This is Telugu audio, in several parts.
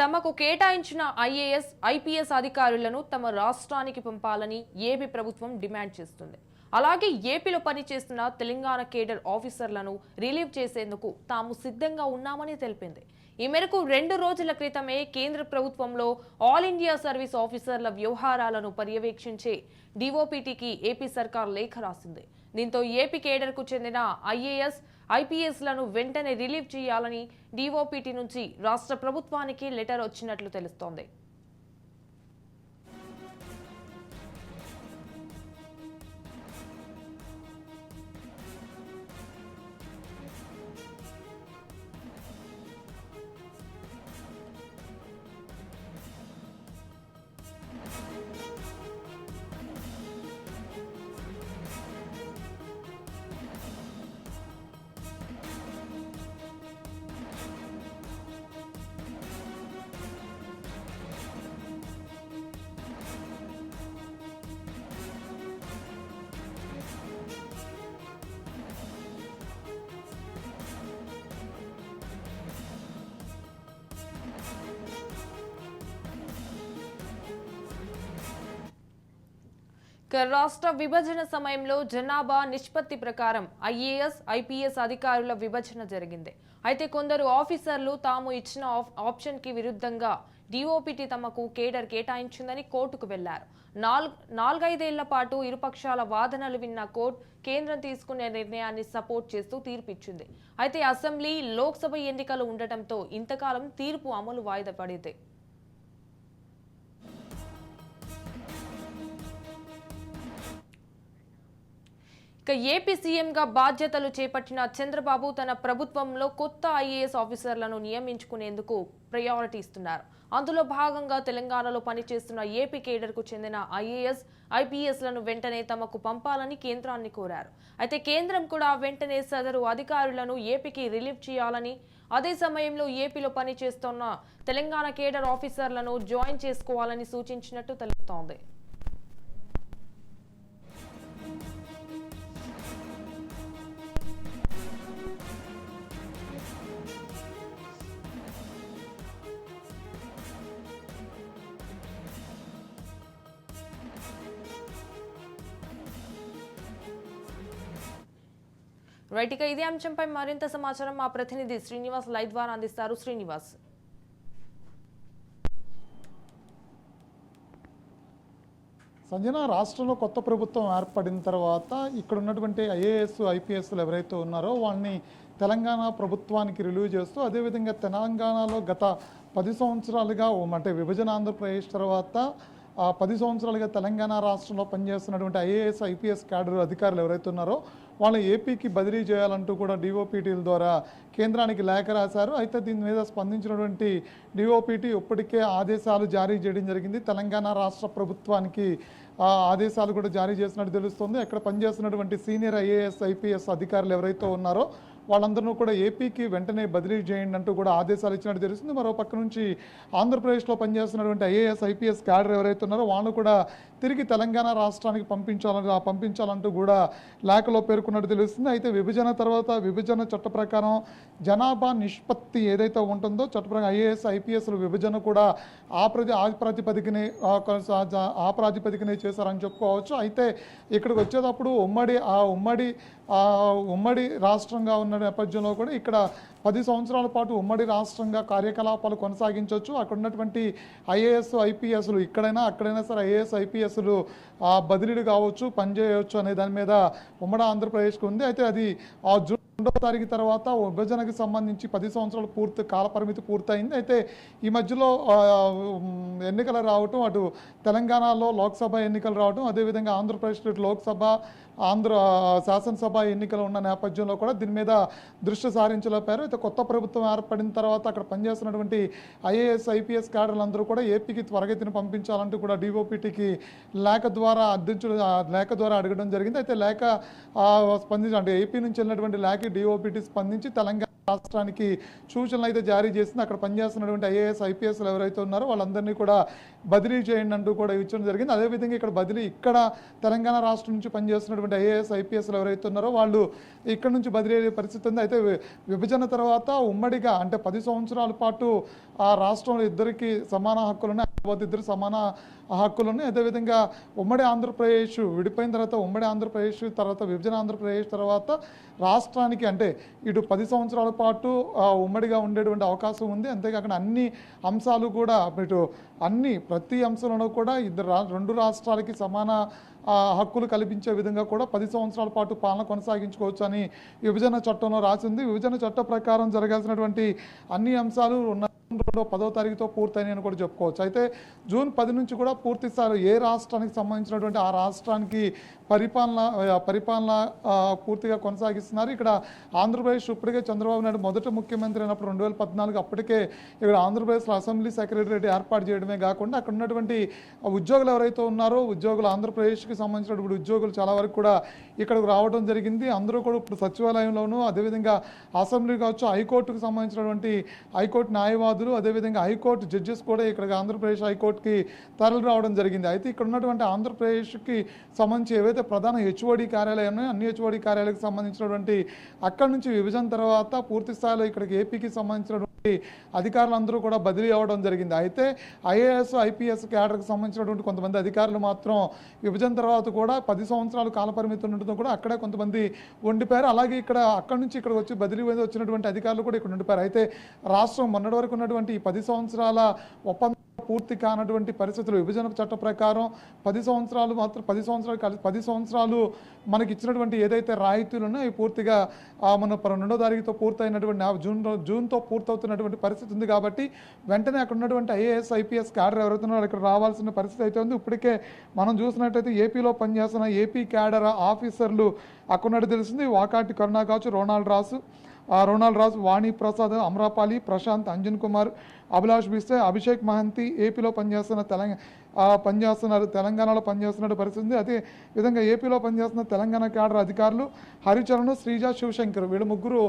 తమకు కేటాయించిన ఐఏఎస్, ఐపీఎస్ అధికారులను తమ రాష్ట్రానికి పంపాలని ఏపీ ప్రభుత్వం డిమాండ్ చేస్తుంది. అలాగే ఏపీలో పనిచేస్తున్న తెలంగాణ కేడర్ ఆఫీసర్లను రిలీవ్ చేసేందుకు తాము సిద్ధంగా ఉన్నామని తెలిపింది. ఈ మేరకు 2 రోజుల క్రితమే కేంద్ర ప్రభుత్వంలో ఆల్ ఇండియా సర్వీస్ ఆఫీసర్ల వ్యవహారాలను పర్యవేక్షించే డిఓపిటికి ఏపీ సర్కార్ లేఖ రాసింది. దీంతో ఏపీ కేడర్కు చెందిన ఐఏఎస్, ఐపీఎస్లను వెంటనే రిలీవ్ చేయాలని డిఓపిటి నుంచి రాష్ట్ర ప్రభుత్వానికి లెటర్ వచ్చినట్లు తెలుస్తోంది. రాష్ట్ర విభజన సమయంలో జనాభా నిష్పత్తి ప్రకారం ఐఏఎస్, ఐపీఎస్ అధికారుల విభజన జరిగింది. అయితే కొందరు ఆఫీసర్లు తాము ఇచ్చిన ఆప్షన్ కి విరుద్ధంగా డిఓపిటి తమకు కేడర్ కేటాయించిందని కోర్టుకు వెళ్లారు. 4-5 ఏళ్ల పాటు ఇరుపక్షాల వాదనలు విన్న కోర్టు కేంద్రం తీసుకునే నిర్ణయాన్ని సపోర్ట్ చేస్తూ తీర్పిచ్చింది. అయితే అసెంబ్లీ, లోక్సభ ఎన్నికలు ఉండటంతో ఇంతకాలం తీర్పు అమలు వాయిదా పడింది. ఏపీ సీఎంగా బాధ్యతలు చేపట్టిన చంద్రబాబు తన ప్రభుత్వంలో కొత్త ఐఏఎస్ ఆఫీసర్లను నియమించుకునేందుకు ప్రయారిటీ ఇస్తున్నారు. అందులో భాగంగా తెలంగాణలో పనిచేస్తున్న ఏపీ కేడర్కు చెందిన ఐఏఎస్, ఐపీఎస్లను వెంటనే తమకు పంపాలని కేంద్రాన్ని కోరారు. అయితే కేంద్రం కూడా వెంటనే సదరు అధికారులను ఏపీకి రిలీవ్ చేయాలని, అదే సమయంలో ఏపీలో పనిచేస్తున్న తెలంగాణ కేడర్ ఆఫీసర్లను జాయిన్ చేసుకోవాలని సూచించినట్టు తెలుస్తోంది. రైట్, ఇక ఇదే అంశంపై మరింత సమాచారం మా ప్రతినిధి శ్రీనివాస్ లైవ్ ద్వారా అందిస్తారు. శ్రీనివాస్, సంజన, రాష్ట్రంలో కొత్త ప్రభుత్వం ఏర్పడిన తర్వాత ఇక్కడ ఉన్నటువంటి ఐఏఎస్, ఐపీఎస్లు ఎవరైతే ఉన్నారో వాళ్ళని తెలంగాణ ప్రభుత్వానికి రిలీవ్ చేస్తూ, అదేవిధంగా తెలంగాణలో గత 10 సంవత్సరాలుగా అంటే విభజన ఆంధ్రప్రదేశ్ తర్వాత 10 సంవత్సరాలుగా తెలంగాణ రాష్ట్రంలో పనిచేస్తున్నటువంటి ఐఏఎస్, ఐపీఎస్ క్యాడర్ అధికారులు ఎవరైతే ఉన్నారో వాళ్ళని ఏపీకి బదిలీ చేయాలంటూ కూడా డిఓపిటీల ద్వారా కేంద్రానికి లేఖ రాశారు. అయితే దీని మీద స్పందించినటువంటి డిఓపిటీ ఇప్పటికే ఆదేశాలు జారీ చేయడం జరిగింది. తెలంగాణ రాష్ట్ర ప్రభుత్వానికి ఆదేశాలు కూడా జారీ చేసినట్టు తెలుస్తుంది. అక్కడ పనిచేస్తున్నటువంటి సీనియర్ ఐఏఎస్, ఐపీఎస్ అధికారులు ఎవరైతే ఉన్నారో వాళ్ళందరూ కూడా ఏపీకి వెంటనే బదిలీ చేయండి అంటూ కూడా ఆదేశాలు ఇచ్చినట్టు తెలుస్తుంది. మరో పక్క నుంచి ఆంధ్రప్రదేశ్లో పనిచేస్తున్నటువంటి ఐఏఎస్, ఐపీఎస్ క్యాడర్ ఎవరైతే ఉన్నారో వాళ్ళు కూడా తిరిగి తెలంగాణ రాష్ట్రానికి పంపించాలంటూ కూడా లేఖలో పేర్కొన్నట్టు తెలుస్తుంది. అయితే విభజన తర్వాత విభజన చట్ట ప్రకారం జనాభా నిష్పత్తి ఏదైతే ఉంటుందో చట్ట ప్రకారం ఐఏఎస్, ఐపీఎస్ల విభజన కూడా ఆ ప్రాతిపదికనే చేశారని చెప్పుకోవచ్చు. అయితే ఇక్కడికి వచ్చేటప్పుడు ఉమ్మడి రాష్ట్రంగా ఉన్న నేపథ్యంలో కూడా ఇక్కడ 10 సంవత్సరాల పాటు ఉమ్మడి రాష్ట్రంగా కార్యకలాపాలు కొనసాగించవచ్చు. అక్కడ ఉన్నటువంటి ఐఏఎస్, ఐపీఎస్లు ఇక్కడైనా అక్కడైనా సరే ఐఏఎస్, ఐపీఎస్లు బదిలీలు కావచ్చు, పనిచేయవచ్చు అనే దాని మీద ఉమ్మడి ఆంధ్రప్రదేశ్కి ఉంది. అయితే అది జూన్ 2వ తారీఖు తర్వాత విభజనకు సంబంధించి 10 సంవత్సరాల కాలపరిమితి పూర్తయింది. అయితే ఈ మధ్యలో ఎన్నికలు రావటం, అటు తెలంగాణలో లోక్సభ ఎన్నికలు రావటం, అదేవిధంగా ఆంధ్రప్రదేశ్లో లోక్సభ, శాసనసభ ఎన్నికలు ఉన్న నేపథ్యంలో కూడా దీని మీద దృష్టి సారించలేపారు. అయితే కొత్త ప్రభుత్వం ఏర్పడిన తర్వాత అక్కడ పనిచేస్తున్నటువంటి ఐఏఎస్, ఐపీఎస్ క్యాడర్లందరూ కూడా ఏపీకి త్వరగతిని పంపించాలంటూ కూడా డిఓపిటికి లేఖ ద్వారా అడగడం జరిగింది. అయితే లేఖ స్పందించి, అంటే ఏపీ నుంచి వెళ్ళినటువంటి లేఖ డిఓపిటి స్పందించి తెలంగాణ రాష్ట్రానికి సూచనలు అయితే జారీ చేసింది. అక్కడ పనిచేస్తున్నటువంటి ఐఏఎస్ ఐపీఎస్లు ఎవరైతే ఉన్నారో వాళ్ళందరినీ కూడా బదిలీ చేయండి అంటూ కూడా ఇచ్చడం జరిగింది. అదేవిధంగా ఇక్కడ తెలంగాణ రాష్ట్రం నుంచి పనిచేస్తున్నటువంటి ఐఏఎస్ ఐపీఎస్లు ఎవరైతే ఉన్నారో వాళ్ళు ఇక్కడ నుంచి బదిలీ అయ్యే పరిస్థితి ఉంది. అయితే విభజన తర్వాత ఉమ్మడిగా అంటే 10 సంవత్సరాల పాటు ఆ రాష్ట్రంలో ఇద్దరికి సమాన హక్కులున్నాయి, ఇద్దరు సమాన హక్కులున్నాయి. అదేవిధంగా ఉమ్మడి ఆంధ్రప్రదేశ్ విడిపోయిన తర్వాత ఉమ్మడి ఆంధ్రప్రదేశ్ తర్వాత విభజన ఆంధ్రప్రదేశ్ తర్వాత రాష్ట్రానికి అంటే ఇటు 10 సంవత్సరాల పాటు ఉమ్మడిగా ఉండేటువంటి అవకాశం ఉంది. అంతేకాకుండా అన్ని అంశాలు కూడా ఇటు ప్రతి అంశంలో కూడా రెండు రాష్ట్రాలకి సమాన హక్కులు కల్పించే విధంగా కూడా 10 సంవత్సరాల పాటు పాలన కొనసాగించుకోవచ్చు అని విభజన చట్టంలో రాసింది. విభజన చట్ట ప్రకారం జరగాల్సినటువంటి అన్ని అంశాలు 10వ తారీఖుతో పూర్తయినాయని కూడా చెప్పుకోవచ్చు. అయితే జూన్ 10 నుంచి కూడా పూర్తి స్థాయిలో ఏ రాష్ట్రానికి సంబంధించినటువంటి ఆ రాష్ట్రానికి పరిపాలన పూర్తిగా కొనసాగిస్తున్నారు. ఇక్కడ ఆంధ్రప్రదేశ్ ఇప్పటికే చంద్రబాబు నాయుడు మొదటి ముఖ్యమంత్రి అయినప్పుడు 2014 అప్పటికే ఇక్కడ ఆంధ్రప్రదేశ్లో అసెంబ్లీ సెక్రటరియట్ ఏర్పాటు చేయడమే కాకుండా అక్కడ ఉన్నటువంటి ఉద్యోగులు ఎవరైతే ఉన్నారో ఉద్యోగులు ఆంధ్రప్రదేశ్కి సంబంధించినటువంటి ఉద్యోగులు చాలా వరకు కూడా ఇక్కడికి రావడం జరిగింది. అందరూ కూడా ఇప్పుడు సచివాలయంలోనూ అదేవిధంగా అసెంబ్లీ కావచ్చు హైకోర్టుకు సంబంధించినటువంటి హైకోర్టు న్యాయవాదులు అదేవిధంగా హైకోర్టు జడ్జెస్ కూడా ఇక్కడ ఆంధ్రప్రదేశ్ హైకోర్టుకి తరలి రావడం జరిగింది. అయితే ఇక్కడ ఉన్నటువంటి ఆంధ్రప్రదేశ్కి సంబంధించి ఏవైతే ప్రధాన హెచ్ఓడి కార్యాలయం ఉన్నాయో అన్ని హెచ్ఓడి కార్యాలయాలకు సంబంధించినటువంటి అక్కడి నుంచి విభజన తర్వాత పూర్తి స్థాయిలో ఇక్కడికి ఏపీకి సంబంధించినటువంటి అధికారులందరూ కూడా బదిలీ అవ్వడం జరిగింది. అయితే ఐఏఎస్ ఐపీఎస్ క్యాడర్కి సంబంధించినటువంటి కొంతమంది అధికారులు మాత్రం విభజన తర్వాత కూడా 10 సంవత్సరాలు కాలపరిమితి ఉండడంతో కూడా అక్కడే కొంతమంది ఉండిపోయారు. అలాగే అక్కడి నుంచి ఇక్కడికి వచ్చి బదిలీ వచ్చినటువంటి అధికారులు కూడా ఇక్కడ ఉండిపోయారు. అయితే రాష్ట్రం మొన్నటి వరకు ఉన్నటువంటి ఈ 10 సంవత్సరాల ఒప్పందం పూర్తి కానటువంటి పరిస్థితులు విభజన చట్ట ప్రకారం 10 సంవత్సరాలు మనకి ఇచ్చినటువంటి ఏదైతే రాయితీలు ఉన్నాయో అవి పూర్తిగా మన 2వ తారీఖుతో పూర్తయినటువంటి జూన్తో పూర్తవుతున్నటువంటి పరిస్థితి ఉంది. కాబట్టి వెంటనే అక్కడ ఉన్నటువంటి ఐఏఎస్ ఐపీఎస్ క్యాడర్ ఎవరైతే ఉన్నారో ఇక్కడ రావాల్సిన పరిస్థితి అయితే ఉంది. ఇప్పటికే మనం చూసినట్టయితే ఏపీలో పనిచేస్తున్న ఏపీ క్యాడర్ ఆఫీసర్లు అక్కడ ఉన్నట్టు తెలిసింది. వాకాటి కరుణ కావచ్చు, రోనాల్డ్ రాజు, వాణి ప్రసాద్, అమరాపాలి, ప్రశాంత్, అంజన్ కుమార్, అభిలాష్ బిస్తే, అభిషేక్ మహంతి ఏపీలో తెలంగాణలో పనిచేస్తున్న పరిస్థితి. అదే విధంగా ఏపీలో పనిచేస్తున్న తెలంగాణ క్యాడర్ అధికారులు హరిచరణ్, శ్రీజ, శివశంకర్ వీళ్ళు ముగ్గురు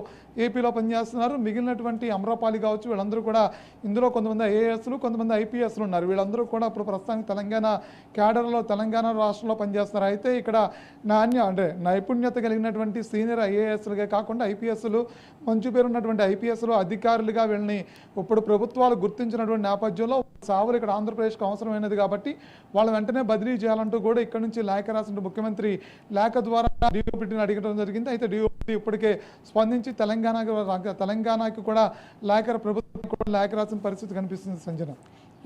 ఏపీలో పనిచేస్తున్నారు. మిగిలినటువంటి అమరాపాలి కావచ్చు వీళ్ళందరూ కూడా ఇందులో కొంతమంది ఐఏఎస్లు కొంతమంది ఐపీఎస్లు ఉన్నారు. వీళ్ళందరూ కూడా ఇప్పుడు ప్రస్తుతానికి తెలంగాణ క్యాడర్లో తెలంగాణ రాష్ట్రంలో పనిచేస్తున్నారు. అయితే ఇక్కడ నైపుణ్యత కలిగినటువంటి సీనియర్ ఐఏఎస్లుగా కాకుండా ఐపీఎస్లు మంచి పేరు ఉన్నటువంటి ఐపీఎస్లు అధికారులుగా వీళ్ళని ఇప్పుడు ప్రభుత్వాలు గుర్తించినటువంటి నేపథ్యంలో సావులు ఇక్కడ ఆంధ్రప్రదేశ్కి అవసరమైనది కాబట్టి వాళ్ళ వెంటనే బదిలీ చేయాలంటూ కూడా ఇక్కడ నుంచి లేఖ రాసిన ముఖ్యమంత్రి లేఖ ద్వారా డిఓపిటిని అడగడం జరిగింది. అయితే డిఓపిటి ఇప్పటికే స్పందించి తెలంగాణకి కూడా ప్రభుత్వం కూడా లేఖ రాసిన పరిస్థితి కనిపిస్తుంది. సంజన.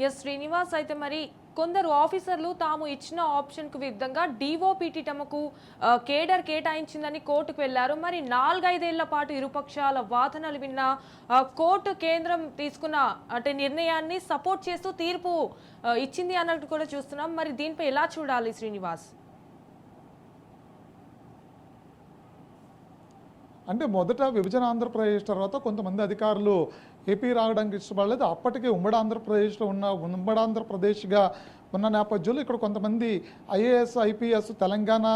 ఎస్ శ్రీనివాస్, అయితే మరి కొందరు ఆఫీసర్లు తాము ఇచ్చిన ఆప్షన్కు విరుద్ధంగా డిఓపిటి తమకు కేడర్ కేటాయించిందని కోర్టుకు వెళ్లారు. మరి 4-5 ఏళ్ల పాటు ఇరుపక్షాల వాదనలు విన్న కోర్టు కేంద్రం తీసుకున్న నిర్ణయాన్ని సపోర్ట్ చేస్తూ తీర్పు ఇచ్చింది అన్నట్టు కూడా చూస్తున్నాం. మరి దీనిపై ఎలా చూడాలి శ్రీనివాస్? అంటే మొదట విభజన ఆంధ్రప్రదేశ్ తర్వాత కొంతమంది అధికారులు ఏపీ రావడానికి ఇష్టపడలేదు. అప్పటికే ఉమ్మడి ఆంధ్రప్రదేశ్గా ఉన్న నేపథ్యంలో ఇక్కడ కొంతమంది ఐఏఎస్ ఐపీఎస్ తెలంగాణ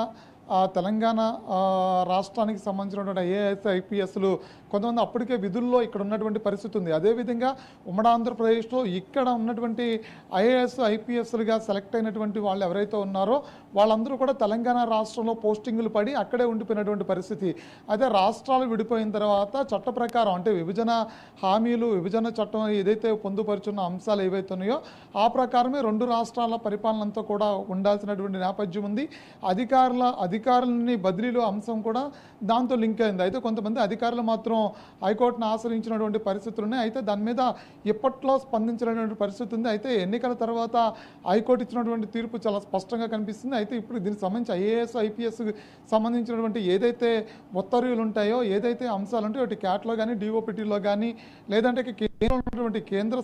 రాష్ట్రానికి సంబంధించినటువంటి ఐఏఎస్ ఐపీఎస్లు కొంతమంది అప్పటికే విధుల్లో ఇక్కడ ఉన్నటువంటి పరిస్థితి ఉంది. అదేవిధంగా ఉమ్మడి ఆంధ్రప్రదేశ్లో ఇక్కడ ఉన్నటువంటి ఐఏఎస్ ఐపీఎస్లుగా సెలెక్ట్ అయినటువంటి వాళ్ళు ఎవరైతే ఉన్నారో వాళ్ళందరూ కూడా తెలంగాణ రాష్ట్రంలో పోస్టింగులు పడి అక్కడే ఉండిపోయినటువంటి పరిస్థితి. అయితే రాష్ట్రాలు విడిపోయిన తర్వాత చట్ట ప్రకారం అంటే విభజన హామీలు విభజన చట్టం ఏదైతే పొందుపరుచున్న అంశాలు ఏవైతే ఉన్నాయో ఆ ప్రకారమే 2 రాష్ట్రాల పరిపాలన అంతా కూడా ఉండాల్సినటువంటి నేపథ్యం ఉంది. అధికారులని బదిలీలో అంశం కూడా దాంతో లింక్ అయింది. అయితే కొంతమంది అధికారులు మాత్రం హైకోర్టును ఆశ్రయించినటువంటి పరిస్థితులు ఉన్నాయి. అయితే దాని మీద ఇప్పట్లో స్పందించినటువంటి పరిస్థితి ఉంది. అయితే ఎన్నికల తర్వాత హైకోర్టు ఇచ్చినటువంటి తీర్పు చాలా స్పష్టంగా కనిపిస్తుంది. అయితే ఇప్పుడు దీనికి సంబంధించి ఐఏఎస్ ఐపీఎస్ సంబంధించినటువంటి ఏదైతే ఉత్తర్వులు ఉంటాయో ఏదైతే అంశాలు ఉంటాయో ఒకటి క్యాట్లో కానీ డిఓపిటీలో కానీ లేదంటే ఉన్నటువంటి కేంద్ర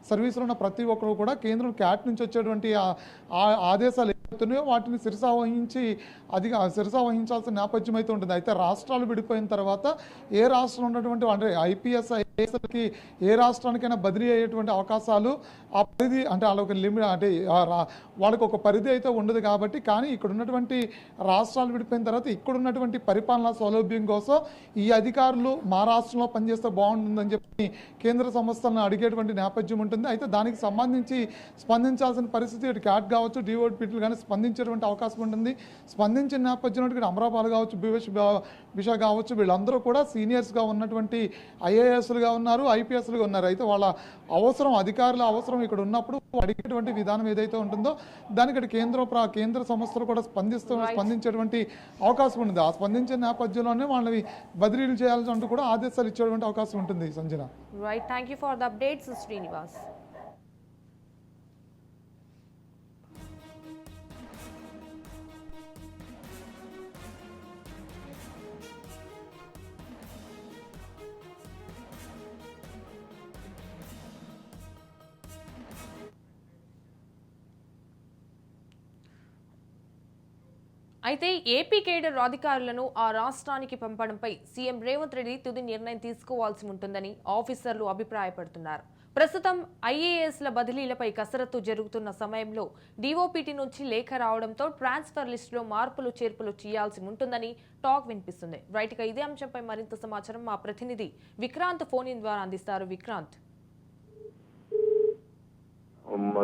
సర్వీసులు ఉన్న ప్రతి ఒక్కరు కూడా కేంద్రం క్యాట్ నుంచి వచ్చేటువంటి ఆదేశాలు అవుతున్నాయో వాటిని శిరసావహించి శిరసావహించాల్సిన నేపథ్యం అయితే ఉంటుంది. అయితే రాష్ట్రాలు విడిపోయిన తర్వాత ఏ రాష్ట్రంలో ఉన్నటువంటి అంటే ఐపీఎస్ ఐఏఎస్కి ఏ రాష్ట్రానికైనా బదిలీ అయ్యేటువంటి అవకాశాలు ఆ పరిధి అంటే వాళ్ళకి లిమిట్ అంటే వాళ్ళకి ఒక పరిధి అయితే ఉండదు కాబట్టి, కానీ ఇక్కడ ఉన్నటువంటి రాష్ట్రాలు విడిపోయిన తర్వాత ఇక్కడ ఉన్నటువంటి పరిపాలనా సౌలభ్యం కోసం ఈ అధికారులు మా రాష్ట్రంలో పనిచేస్తే బాగుంటుందని చెప్పి కేంద్ర సంస్థలను అడిగేటువంటి నేపథ్యం ఉంటుంది. అయితే దానికి సంబంధించి స్పందించాల్సిన పరిస్థితి ఇటు క్యాట్ కావచ్చు, డిఓపీటీలు కానీ స్పందించేటువంటి అవకాశం ఉంటుంది. స్పందించిన నేపథ్యంలో ఇక్కడ అమరాపాల్ కావచ్చు, బిష కావచ్చు, వీళ్ళందరూ కూడా సీనియర్స్గా ఉన్నటువంటి ఐఏఎస్లుగా ఉన్నారు, ఐపీఎస్లుగా ఉన్నారు. అయితే వాళ్ళ అవసరం, అధికారుల అవసరం ఇక్కడ ఉన్నప్పుడు అడిగేటువంటి విధానం ఏదైతే ఉంటుందో దానికి కేంద్ర సంస్థలు కూడా స్పందించేటువంటి అవకాశం ఉంటుంది. ఆ స్పందించే నేపథ్యంలోనే వాళ్ళని బదిలీలు చేయాల్సి అంటూ కూడా ఆదేశాలు ఇచ్చేటువంటి అవకాశం ఉంటుంది. Sanjana, right, thank you for the updates Srinivas. అయితే ఏపీ కేడర్ అధికారులను ఆ రాష్ట్రానికి పంపడంపై సీఎం రేవంత్ రెడ్డి తుది నిర్ణయం తీసుకోవాల్సి ఉంటుందని ఆఫీసర్లు అభిప్రాయపడుతున్నారు. ప్రస్తుతం ఐఏఎస్ల బదిలీలపై కసరత్తు జరుగుతున్న సమయంలో డీఓపీటీ నుంచి లేఖ రావడంతో ట్రాన్స్ఫర్ లిస్టులో మార్పులు చేర్పులు చేయాల్సి ఉంటుందని టాక్ వినిపిస్తుంది. రైట్ గా ఇదే అంశంపై మరింత సమాచారం మా ప్రతినిధి విక్రాంత్ ఫోన్ ఇన్ ద్వారా అందిస్తారు. విక్రాంత్,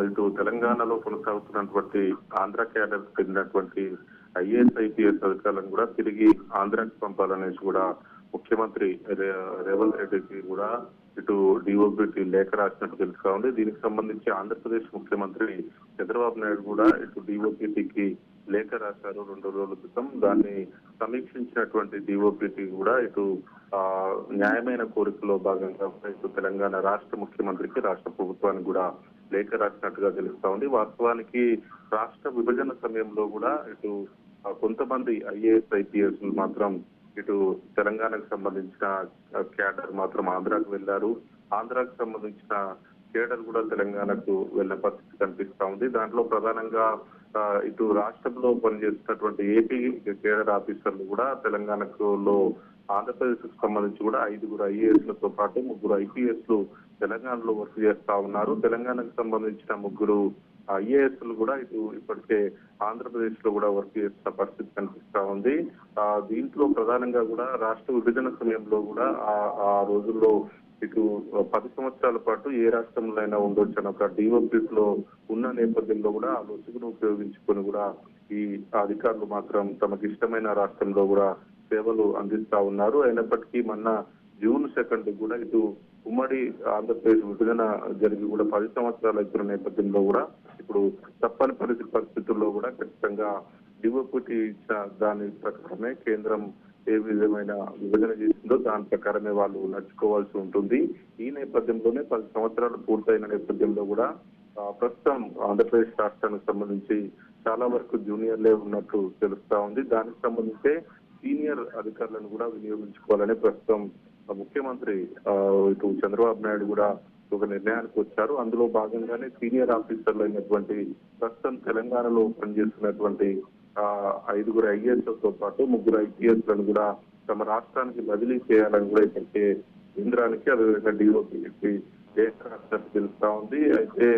ఇటు తెలంగాణలో కొనసాగుతున్నటువంటి ఆంధ్ర క్యాడర్ చెందినటువంటి ఐఏఎస్ ఐపీఎస్ అధికారులను కూడా తిరిగి ఆంధ్రాకి పంపాలనేసి కూడా ముఖ్యమంత్రి రేవంత్ రెడ్డికి కూడా ఇటు డిఓపీటీ లేఖ రాసినట్టు తెలుస్తా ఉంది. దీనికి సంబంధించి ఆంధ్రప్రదేశ్ ముఖ్యమంత్రి చంద్రబాబు నాయుడు కూడా ఇటు డిఓపీటీకి లేఖ రాశారు 2 రోజుల క్రితం. దాన్ని సమీక్షించినటువంటి డిఓపీటీ కూడా ఇటు న్యాయమైన కోరికలో భాగంగా ఇటు తెలంగాణ రాష్ట్ర ముఖ్యమంత్రికి, రాష్ట్ర ప్రభుత్వానికి కూడా లేఖ రాసినట్టుగా తెలుస్తా ఉంది. వాస్తవానికి రాష్ట్ర విభజన సమయంలో కూడా ఇటు కొంతమంది ఐఏఎస్ ఐపీఎస్ మాత్రం ఇటు తెలంగాణకు సంబంధించిన కేడర్ మాత్రం ఆంధ్రాకు వెళ్లారు. ఆంధ్రాకు సంబంధించిన కేడర్ కూడా తెలంగాణకు వెళ్లే పరిస్థితి కనిపిస్తా ఉంది. దాంట్లో ప్రధానంగా ఇటు రాష్ట్రంలో పనిచేస్తున్నటువంటి ఏపీ కేడర్ ఆఫీసర్లు కూడా తెలంగాణలో ఆంధ్రప్రదేశ్ కు సంబంధించి కూడా 5 ఐఏఎస్లతో పాటు 3 ఐపీఎస్లు తెలంగాణలో వర్క్ చేస్తా ఉన్నారు. తెలంగాణకు సంబంధించిన 3 ఐఏఎస్లు కూడా ఇటు ఇప్పటికే ఆంధ్రప్రదేశ్ లో కూడా వర్క్ చేస్తున్న పరిస్థితి కనిపిస్తా ఉంది. దీంట్లో ప్రధానంగా కూడా రాష్ట్ర విభజన సమయంలో కూడా ఆ రోజుల్లో ఇటు 10 సంవత్సరాల పాటు ఏ రాష్ట్రంలో అయినా ఉండొచ్చు అని ఒక డిఓపీస్ లో ఉన్న నేపథ్యంలో కూడా ఆ లొసుగును ఉపయోగించుకొని కూడా ఈ అధికారులు మాత్రం తమకు ఇష్టమైన రాష్ట్రంలో కూడా సేవలు అందిస్తా ఉన్నారు. అయినప్పటికీ మొన్న జూన్ 2 కూడా ఇటు ఉమ్మడి ఆంధ్రప్రదేశ్ విభజన జరిగి కూడా 10 సంవత్సరాలు అవుతున్న నేపథ్యంలో కూడా ఇప్పుడు తప్పని పరిస్థితుల్లో కూడా ఖచ్చితంగా డిఓపీటీ ఇచ్చిన దాని ప్రకారమే కేంద్రం ఏ విధమైన విభజన చేసిందో దాని ప్రకారమే వాళ్ళు నడుచుకోవాల్సి ఉంటుంది. ఈ నేపథ్యంలోనే 10 సంవత్సరాలు పూర్తయిన నేపథ్యంలో కూడా ప్రస్తుతం ఆంధ్రప్రదేశ్ రాష్ట్రానికి సంబంధించి చాలా వరకు జూనియర్లే ఉన్నట్టు తెలుస్తా ఉంది. దానికి సంబంధించి సీనియర్ అధికారులను కూడా వినియోగించుకోవాలని ప్రస్తుతం ముఖ్యమంత్రి ఇటు చంద్రబాబు నాయుడు కూడా ఒక నిర్ణయానికి వచ్చారు. అందులో భాగంగానే సీనియర్ ఆఫీసర్లు అయినటువంటి ప్రస్తుతం తెలంగాణలో పనిచేస్తున్నటువంటి 5 ఐఏఎస్లతో పాటు 3 ఐపీఎస్లను కూడా తమ రాష్ట్రానికి బదిలీ చేయాలని కూడా ఇప్పటికే కేంద్రానికి అదేవిధంగా డిఓపీకి లేఖ రాసినట్టు తెలుస్తా ఉంది. అయితే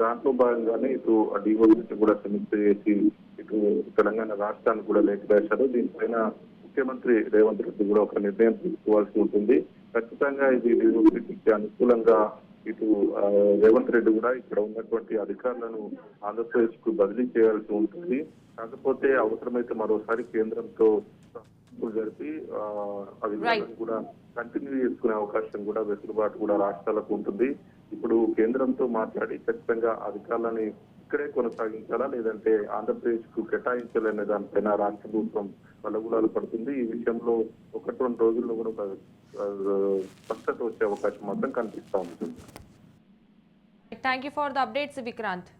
దాంట్లో భాగంగానే ఇటు డిఓపీకి కూడా సమీక్ష చేసి ఇటు తెలంగాణ రాష్ట్రానికి కూడా లేఖ రాశారు. దీనిపైన ముఖ్యమంత్రి రేవంత్ రెడ్డి కూడా ఒక నిర్ణయం తీసుకోవాల్సి ఉంటుంది. ఖచ్చితంగా ఇది డిఓపీకి అనుకూలంగా ఇటు రేవంత్ రెడ్డి కూడా ఇక్కడ ఉన్నటువంటి అధికారులను ఆంధ్రప్రదేశ్ కు బదిలీ చేయాల్సి ఉంటుంది. కాకపోతే అవసరమైతే మరోసారి కేంద్రంతో జరిపి అధికారులను కూడా కంటిన్యూ చేసుకునే అవకాశం కూడా వెసులుబాటు కూడా రాష్ట్రాలకు ఉంటుంది. ఇప్పుడు కేంద్రంతో మాట్లాడి ఖచ్చితంగా అధికారులని ఇక్కడే కొనసాగించాలా లేదంటే ఆంధ్రప్రదేశ్ కు కేటాయించాలనే దానిపైన రాష్ట్ర ప్రభుత్వం వల్లగులాలు పడుతుంది. ఈ విషయంలో 1-2 రోజుల్లో కూడా ఒక స్పష్టత వచ్చే అవకాశం మాత్రం కనిపిస్తా ఉంటుంది. Thank you for the updates Vikrant.